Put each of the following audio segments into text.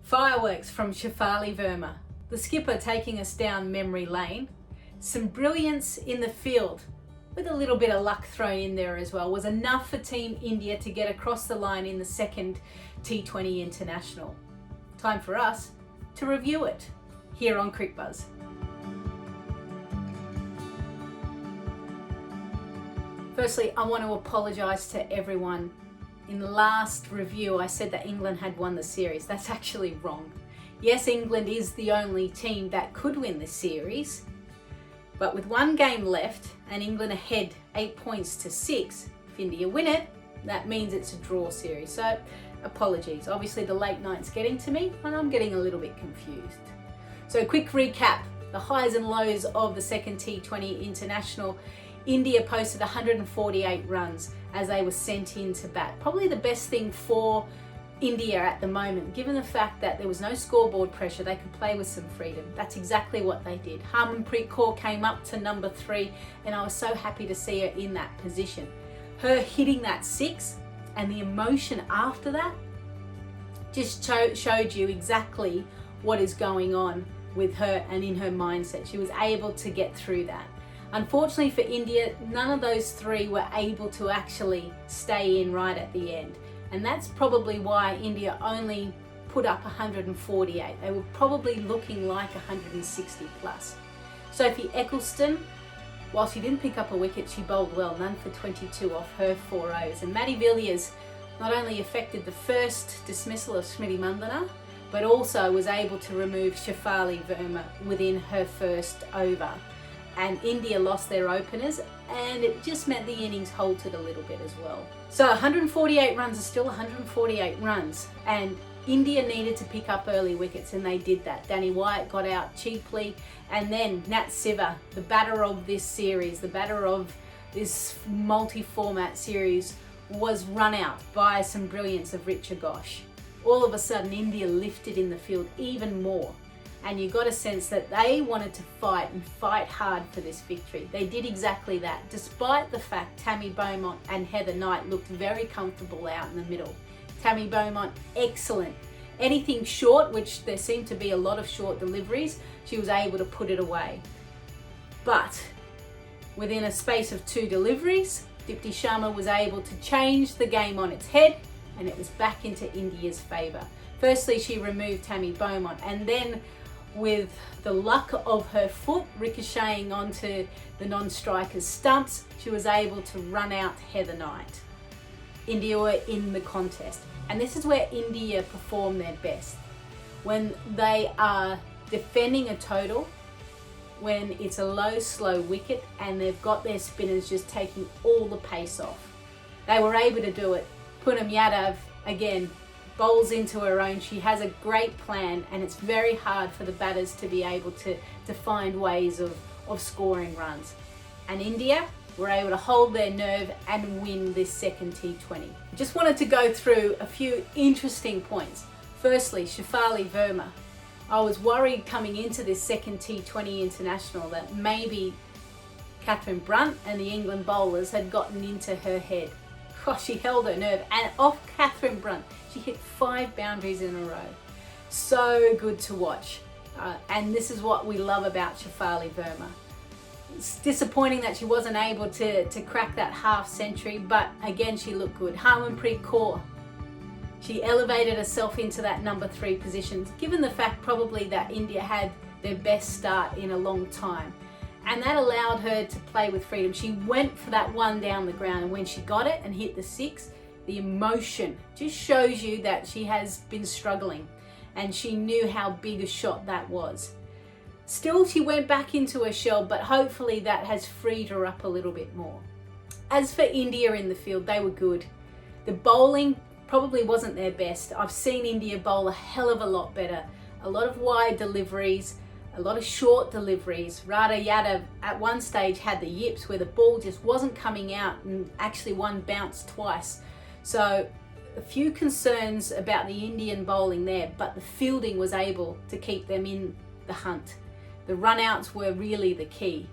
Fireworks from Shefali Verma, the skipper taking us down memory lane. Some brilliance in the field, with a little bit of luck thrown in there as well, was enough for Team India to get across the line in the second T20 International. Time for us to review it here on CricBuzz. Firstly, I want to apologise to everyone. In the last review, I said that England had won the series. That's actually wrong. Yes, England is the only team that could win the series, but with one game left and England ahead 8 points to 6, if India win it, that means it's a draw series. So apologies. Obviously the late night's getting to me and I'm getting a little bit confused. So quick recap, the highs and lows of the second T20 International. India posted 148 runs as they were sent in to bat. Probably the best thing for India at the moment, given the fact that there was no scoreboard pressure, they could play with some freedom. That's exactly what they did. Harmanpreet Kaur came up to number 3 and I was so happy to see her in that position. Her hitting that 6 and the emotion after that just showed you exactly what is going on with her and in her mindset. She was able to get through that. Unfortunately for India, none of those 3 were able to actually stay in right at the end. And that's probably why India only put up 148. They were probably looking like 160 plus. Sophie Ecclestone, while she didn't pick up a wicket, she bowled well, none for 22 off her 4 overs. And Maddie Villiers not only affected the first dismissal of Smriti Mandhana, but also was able to remove Shefali Verma within her first over. And India lost their openers and it just meant the innings halted a little bit as well. So 148 runs are still 148 runs and India needed to pick up early wickets and they did that. Danny Wyatt got out cheaply and then Nat Siva, the batter of this series, the batter of this multi-format series, was run out by some brilliance of Richard Ghosh. All of a sudden India lifted in the field even more. And you got a sense that they wanted to fight and fight hard for this victory. They did exactly that, despite the fact Tammy Beaumont and Heather Knight looked very comfortable out in the middle. Tammy Beaumont, excellent. Anything short, which there seemed to be a lot of short deliveries, she was able to put it away. But within a space of 2 deliveries, Dipti Sharma was able to change the game on its head and it was back into India's favour. Firstly, she removed Tammy Beaumont and then with the luck of her foot ricocheting onto the non-striker's stumps, she was able to run out Heather Knight. India were in the contest. And this is where India perform their best. When they are defending a total, when it's a low, slow wicket and they've got their spinners just taking all the pace off. They were able to do it. Poonam Yadav, again, bowls into her own. She has a great plan and it's very hard for the batters to be able to find ways of scoring runs. And India were able to hold their nerve and win this second T20. Just wanted to go through a few interesting points. Firstly, Shefali Verma. I was worried coming into this second T20 International that maybe Catherine Brunt and the England bowlers had gotten into her head. Gosh, she held her nerve and off Catherine Brunt. She hit 5 boundaries in a row. So good to watch. And this is what we love about Shefali Verma. It's disappointing that she wasn't able to crack that half century, but again, she looked good. Harmanpreet Kaur, she elevated herself into that number 3 position, given the fact probably that India had their best start in a long time. And that allowed her to play with freedom. She went for that one down the ground and when she got it and hit the 6, the emotion just shows you that she has been struggling and she knew how big a shot that was. Still, she went back into her shell, but hopefully that has freed her up a little bit more. As for India in the field, they were good. The bowling probably wasn't their best. I've seen India bowl a hell of a lot better. A lot of wide deliveries, a lot of short deliveries. Radha Yadav at one stage had the yips where the ball just wasn't coming out and actually one bounced twice. So a few concerns about the Indian bowling there, but the fielding was able to keep them in the hunt. The run-outs were really the key.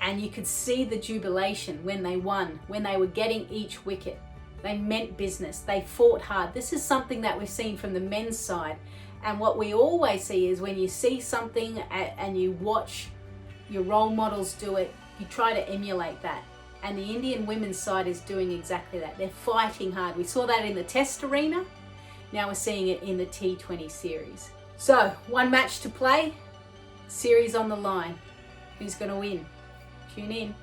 And you could see the jubilation when they won, when they were getting each wicket. They meant business. They fought hard. This is something that we've seen from the men's side. And what we always see is when you see something and you watch your role models do it, you try to emulate that. And the Indian women's side is doing exactly that. They're fighting hard. We saw that in the test arena. Now we're seeing it in the T20 series. So, one match to play, series on the line. Who's going to win? Tune in.